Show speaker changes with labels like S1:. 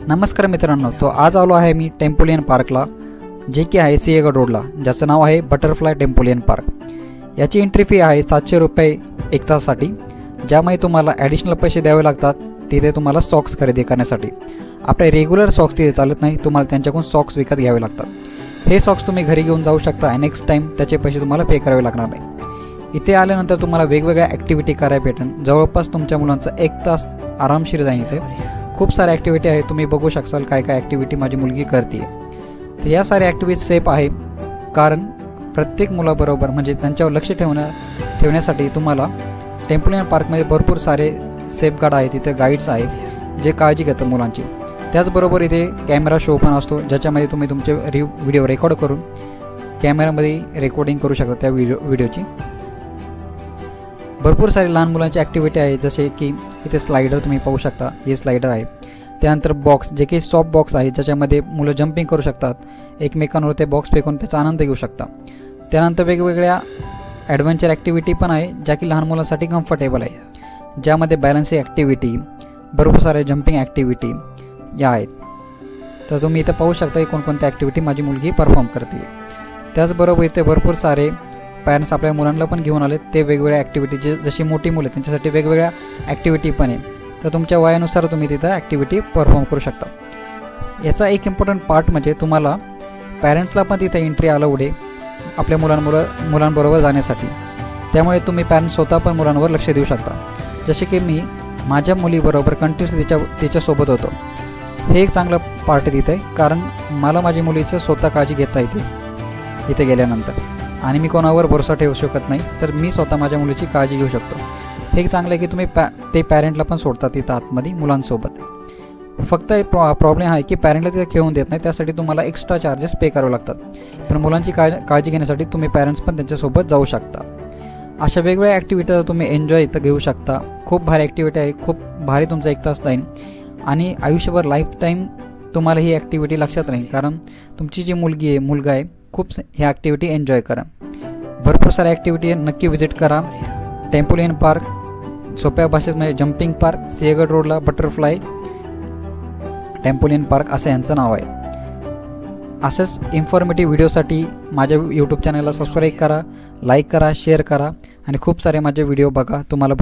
S1: नमस्कार मित्रांनो, तो आज आलो आहे मी टेम्पोलियन पार्कला, जे की आहे सिंहगड रोडला, ज्याचं नाव आहे बटरफ्लाय टेम्पोलियन पार्क। याची एंट्री फी आहे 700 रुपये एक तासासाठी, ज्यामध्ये तुम्हाला ॲडिशनल पैसे द्यावे लागतात तिथे तुम्हाला सॉक्स खरेदी करण्यासाठी। आपले रेग्युलर सॉक्स तिथे चालत नाही, तुम्हाला त्यांच्याकडून सॉक्स विकत घ्यावे लागतात। हे सॉक्स तुम्ही घरी घेऊन जाऊ शकता आणि नेक्स्ट टाईम त्याचे पैसे तुम्हाला पे करावे लागणार नाही। इथे आल्यानंतर तुम्हाला वेगवेगळ्या ॲक्टिव्हिटी करायला भेटेल। जवळपास तुमच्या मुलांचा 1 तास आरामशीर जाईल। इथे खूप साऱ्या ॲक्टिव्हिटी आहे, तुम्ही बघू शकाल काय काय ॲक्टिव्हिटी माझी मुलगी करते। तर या साऱ्या ॲक्टिव्हिटी सेफ आहे, कारण प्रत्येक मुलाबरोबर म्हणजे त्यांच्यावर लक्ष ठेवण्यासाठी तुम्हाला टेम्पोलियन पार्कमध्ये भरपूर सारे सेफगार्ड आहे, तिथे गाईड्स आहे जे काळजी घेतात मुलांची। त्याचबरोबर इथे कॅमेरा शो पण असतो, ज्याच्यामध्ये तुम्ही तुमचे व्हिडिओ रेकॉर्ड करून कॅमेरामध्ये रेकॉर्डिंग करू शकता त्या व्हिडिओची। भरपूर सारे लहान मुलांची ॲक्टिव्हिटी आहे, जसे की इथे स्लायडर तुम्ही पाहू शकता, हे स्लायडर आहे। त्यानंतर बॉक्स, जे की सॉफ्ट बॉक्स आहे, ज्याच्यामध्ये मुलं जंपिंग करू शकतात, एकमेकांवर ते बॉक्स फेकून त्याचा आनंद घेऊ शकता। त्यानंतर वेगवेगळ्या ॲडव्हेंचर ॲक्टिव्हिटी पण आहे, ज्या की लहान मुलांसाठी कम्फर्टेबल आहे, ज्यामध्ये बॅलन्सिंग ॲक्टिव्हिटी, भरपूर सारे जंपिंग ॲक्टिव्हिटी या आहेत। तर तुम्ही इथे पाहू शकता की कोणकोणत्या ॲक्टिव्हिटी माझी मुलगी परफॉर्म करते। त्याचबरोबर इथे भरपूर सारे पॅरेंट्स आपल्या मुलांना पण घेऊन आले, ते वेगवेगळ्या ॲक्टिव्हिटी, जशी मोठी मुलं त्यांच्यासाठी वेगवेगळ्या ॲक्टिव्हिटी पण आहे। तर तुमच्या वयानुसार तुम्ही तिथं ॲक्टिव्हिटी परफॉर्म करू शकता। याचा एक इम्पॉर्टंट पार्ट म्हणजे तुम्हाला पॅरेंट्सला पण तिथे एंट्री अलाउड आहे आपल्या मुलांबरोबर जाण्यासाठी। त्यामुळे तुम्ही पॅरेंट्स स्वतः पण मुलांवर लक्ष देऊ शकता। जसे की मी माझ्या मुलीबरोबर कंटिन्यूस तिच्यासोबत होतो। हे एक चांगलं पार्ट तिथे, कारण मला माझी मुलीचं स्वतः काळजी घेता येते इथे गेल्यानंतर, आणि मी कोणावर भरोसा ठेवू शकत नाही, तर मी स्वतः माझ्या मुलीची काळजी घेऊ शकतो। हे एक चांगलं आहे की तुम्ही ते पॅरेंटला पण सोडतात तिथं आतमध्ये मुलांसोबत। फक्त एक प्रॉब्लेम आहे की पॅरेंटला तिथे खेळून देत नाही, त्यासाठी तुम्हाला एक्स्ट्रा चार्जेस पे करावे लागतात। पण मुलांची काळजी घेण्यासाठी तुम्ही पॅरेंट्स पण त्यांच्यासोबत जाऊ शकता। अशा वेगवेगळ्या ॲक्टिव्हिटी तुम्ही एन्जॉय इथं घेऊ शकता। खूप भारी ॲक्टिव्हिटी आहे, खूप भारी तुमचा 1 तास जाईल आणि आयुष्यभर लाईफ टाईम तुम्हाला ही ॲक्टिव्हिटी लक्षात राहील, कारण तुमची जी मुलगी आहे, मुलगा आहे, खूप ह्या ॲक्टिव्हिटी एन्जॉय करा। भरपूर साऱ्या ॲक्टिव्हिटी नक्की विजिट करा। टेम्पोलियन पार्क, सोप्या भाषेत म्हणजे जंपिंग पार्क, सिंहगड रोडला बटरफ्लाय टेम्पोलियन पार्क असं यांचं नाव आहे। असंच इन्फॉर्मेटिव्ह व्हिडिओसाठी माझ्या यूट्यूब चॅनलला सबस्क्राईब करा, लाईक करा, शेअर करा आणि खूप सारे माझे व्हिडिओ बघा। तुम्हाला